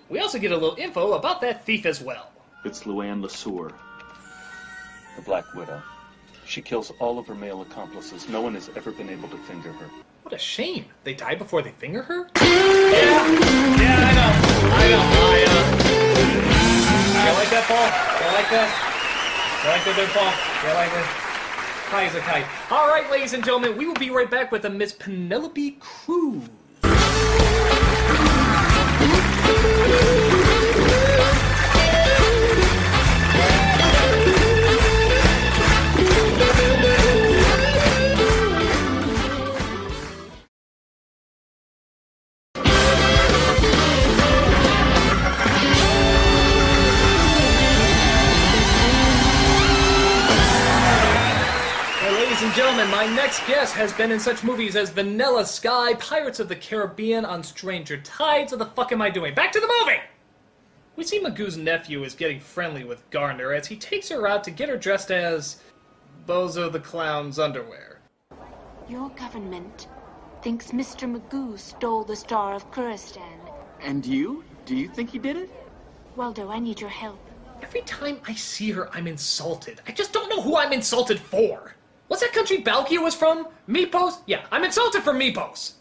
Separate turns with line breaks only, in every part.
We also get a little info about that thief as well.
It's Luann LeSueur, the Black Widow. She kills all of her male accomplices. No one has ever been able to finger her.
What a shame. They die before they finger her? Yeah, I know. You like that, Paul? You like that? You like that there, Paul? You like that? High as a kite. All right, ladies and gentlemen, we will be right back with a Miss Penelope Cruz. Gentlemen, my next guest has been in such movies as Vanilla Sky, Pirates of the Caribbean, On Stranger Tides. What the fuck am I doing? Back to the movie! We see Magoo's nephew is getting friendly with Gardner as he takes her out to get her dressed as Bozo the Clown's underwear.
Your government thinks Mr. Magoo stole the Star of Kuristan.
And you? Do you think he did it?
Waldo, I need your help.
Every time I see her, I'm insulted. I just don't know who I'm insulted for. What's that country Balkia was from? Meepos? Yeah, I'm insulted for Meepos.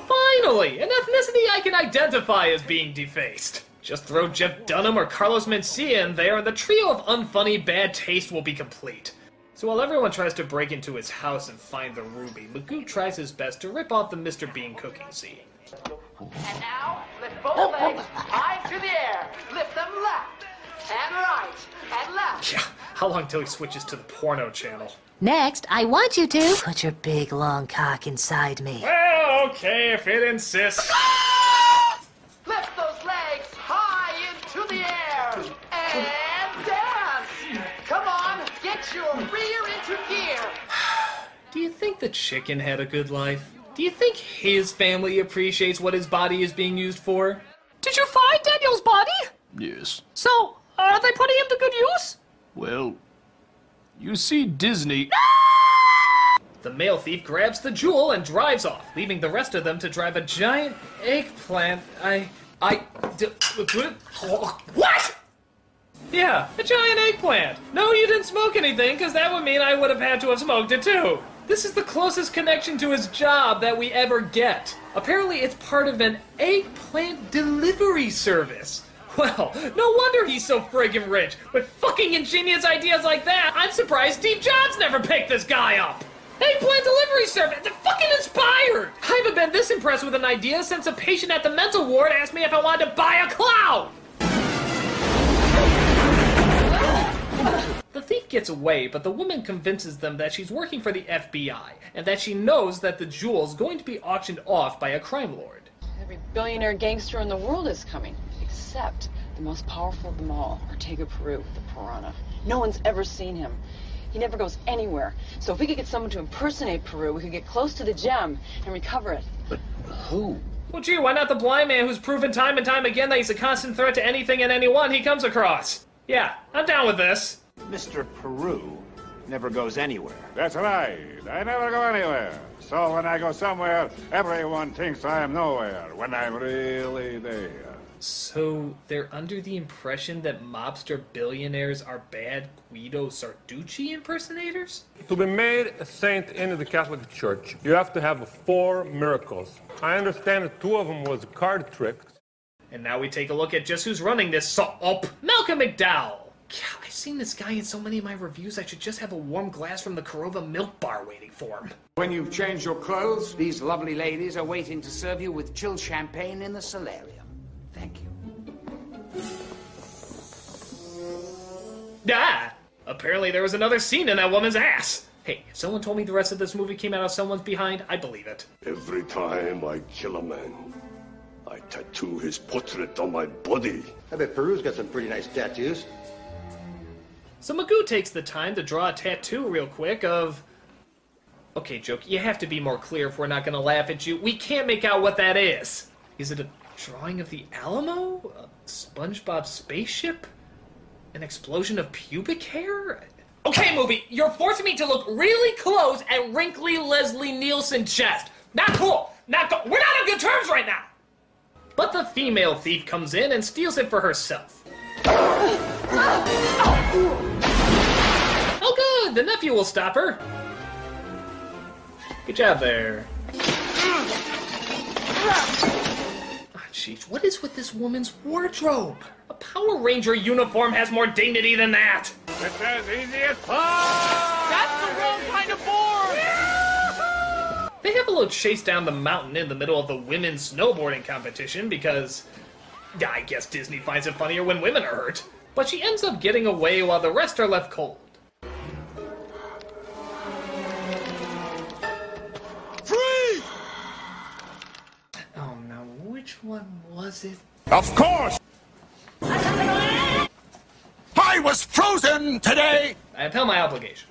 Finally, an ethnicity I can identify as being defaced. Just throw Jeff Dunham or Carlos Mencia in there and the trio of unfunny bad taste will be complete. So while everyone tries to break into his house and find the ruby, Magoo tries his best to rip off the Mr. Bean cooking scene.
And now, lift both legs high to the air. Lift them left and right and left.
Yeah, how long till he switches to the porno channel?
Next, I want you to put your big long cock inside me.
Well, okay, if it insists.
Lift those legs high into the air and dance. Come on, get your rear into gear.
Do you think the chicken had a good life? Do you think his family appreciates what his body is being used for?
Did you find Daniel's body?
Yes.
So, are they putting him to good use?
Well, you see Disney...
The male thief grabs the jewel and drives off, leaving the rest of them to drive a giant eggplant. What? Yeah, a giant eggplant. No, you didn't smoke anything, because that would mean I would have had to have smoked it too. This is the closest connection to his job that we ever get. Apparently it's part of an eggplant delivery service. Well, no wonder he's so friggin' rich. With fucking ingenious ideas like that, I'm surprised Steve Jobs never picked this guy up. Eggplant delivery service, they're fucking inspired. I haven't been this impressed with an idea since a patient at the mental ward asked me if I wanted to buy a clown. The thief gets away, but the woman convinces them that she's working for the FBI, and that she knows that the jewel's going to be auctioned off by a crime lord.
Every billionaire gangster in the world is coming, except the most powerful of them all, Ortega Peru, the Piranha. No one's ever seen him. He never goes anywhere. So if we could get someone to impersonate Peru, we could get close to the gem and recover it.
But who?
Well, gee, why not the blind man who's proven time and time again that he's a constant threat to anything and anyone he comes across? Yeah, I'm down with this.
Mr. Peru never goes anywhere.
That's right. I never go anywhere. So when I go somewhere, everyone thinks I am nowhere when I'm really there.
So they're under the impression that mobster billionaires are bad Guido Sarducci impersonators?
To be made a saint in the Catholic Church, you have to have 4 miracles. I understand that 2 of them was card tricks.
And now we take a look at just who's running this so-up. Malcolm McDowell. God, I've seen this guy in so many of my reviews, I should just have a warm glass from the Korova milk bar waiting for him.
When you've changed your clothes, these lovely ladies are waiting to serve you with chilled champagne in the solarium. Thank you.
Ah! Apparently there was another scene in that woman's ass. Hey, if someone told me the rest of this movie came out of someone's behind, I'd believe it.
Every time I kill a man, I tattoo his portrait on my body.
I bet Peru's got some pretty nice tattoos.
So Magoo takes the time to draw a tattoo real quick of... Okay, Joke, you have to be more clear if we're not gonna laugh at you. We can't make out what that is. Is it a drawing of the Alamo? A SpongeBob spaceship? An explosion of pubic hair? Okay, movie, you're forcing me to look really close at wrinkly Leslie Nielsen chest. Not cool. Not cool. We're not on good terms right now. But the female thief comes in and steals it for herself. Oh good, the nephew will stop her. Good job there. Oh, jeez, what is with this woman's wardrobe? A Power Ranger uniform has more dignity than that.
It's as easy as pie!
That's the wrong kind of board!
They have a little chase down the mountain in the middle of the women's snowboarding competition because I guess Disney finds it funnier when women are hurt. But she ends up getting away while the rest are left cold.
Free!
Oh no, which one was it?
Of course! I was frozen today!
I upheld my obligation.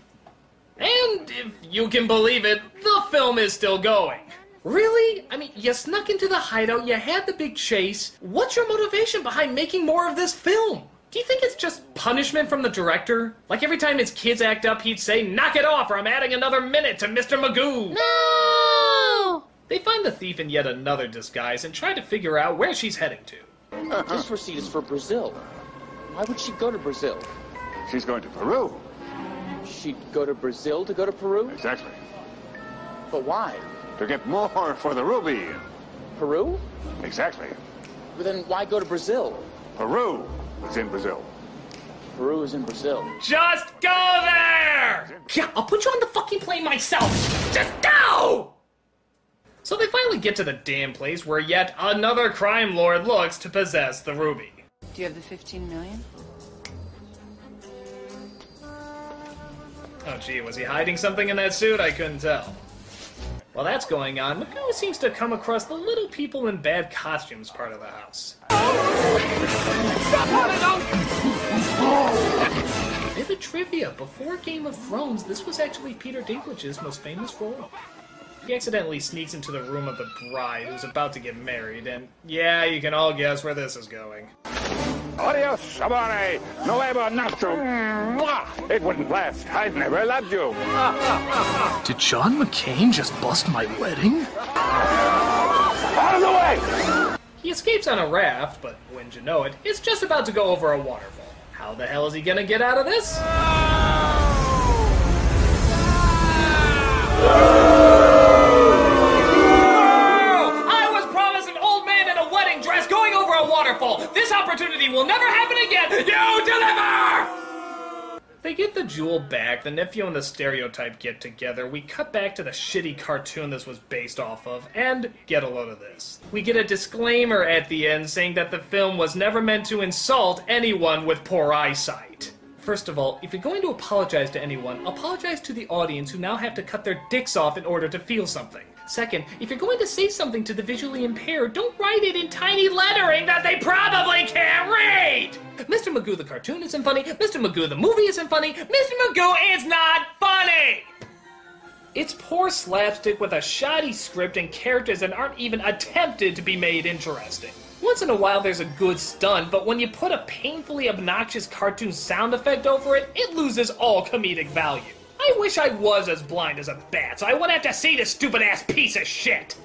And if you can believe it, the film is still going. Really? I mean, you snuck into the hideout, you had the big chase. What's your motivation behind making more of this film? Do you think it's just punishment from the director? Like every time his kids act up, he'd say, "Knock it off or I'm adding another minute to Mr. Magoo."
No!
They find the thief in yet another disguise and try to figure out where she's heading to.
This receipt is for Brazil. Why would she go to Brazil?
She's going to Peru.
She'd go to Brazil to go to Peru?
Exactly.
But why?
To get more for the ruby.
Peru?
Exactly.
But then why go to Brazil?
Peru is in Brazil.
Peru is in Brazil.
Just go there! Yeah, I'll put you on the fucking plane myself! Just go! So they finally get to the damn place where yet another crime lord looks to possess the ruby.
Do you have the 15 million?
Oh gee, was he hiding something in that suit? I couldn't tell. While that's going on, Magoo seems to come across the little people in bad costumes part of the house. Bit of trivia, before Game of Thrones, this was actually Peter Dinklage's most famous role. He accidentally sneaks into the room of the bride who's about to get married, and yeah, you can all guess where this is going.
Adios, amore. Nuevo nostro. It wouldn't last. I've never loved you.
Did John McCain just bust my wedding?
Out of the way!
He escapes on a raft, but wouldn't you know it, it's just about to go over a waterfall. How the hell is he gonna get out of this? This opportunity will never happen again! You deliver! They get the jewel back, the nephew and the stereotype get together, we cut back to the shitty cartoon this was based off of, and get a load of this. We get a disclaimer at the end saying that the film was never meant to insult anyone with poor eyesight. First of all, if you're going to apologize to anyone, apologize to the audience who now have to cut their dicks off in order to feel something. Second, if you're going to say something to the visually impaired, don't write it in tiny lettering that they probably can't read! Mr. Magoo the cartoon isn't funny, Mr. Magoo the movie isn't funny, Mr. Magoo is not funny! It's poor slapstick with a shoddy script and characters that aren't even attempted to be made interesting. Once in a while there's a good stunt, but when you put a painfully obnoxious cartoon sound effect over it, it loses all comedic value. I wish I was as blind as a bat, so I wouldn't have to see this stupid-ass piece of shit.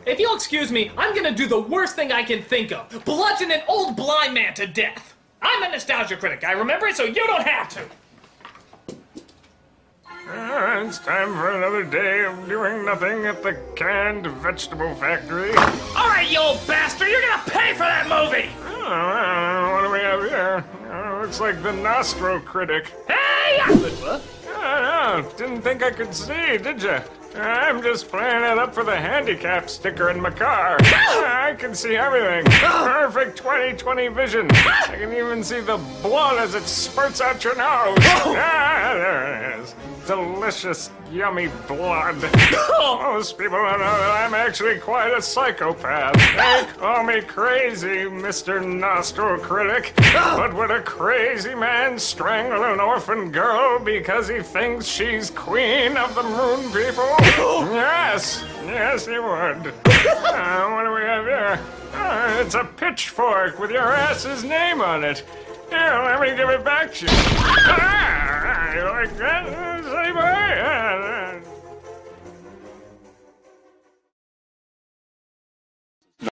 If you'll excuse me, I'm gonna do the worst thing I can think of. Bludgeon an old blind man to death. I'm a Nostalgia Critic, I remember it, so you don't have to.
It's time for another day of doing nothing at the canned vegetable factory.
All right, you old bastard, you're gonna pay for that movie!
Oh, what do we have here? Looks like the Nostro Critic.
Hey! What?
Oh, didn't think I could see, did you? I'm just playing it up for the handicap sticker in my car. I can see everything. Perfect 20/20 vision. I can even see the blood as it spurts out your nose. There it is. Delicious, yummy blood. Most people don't know that I'm actually quite a psychopath. They call me crazy, Mr. Nostro Critic. But would a crazy man strangle an orphan girl because he thinks she's queen of the moon people? Yes, yes he would. What do we have here? It's a pitchfork with your ass's name on it. Here, let me give it back to you. You like that? Say bye.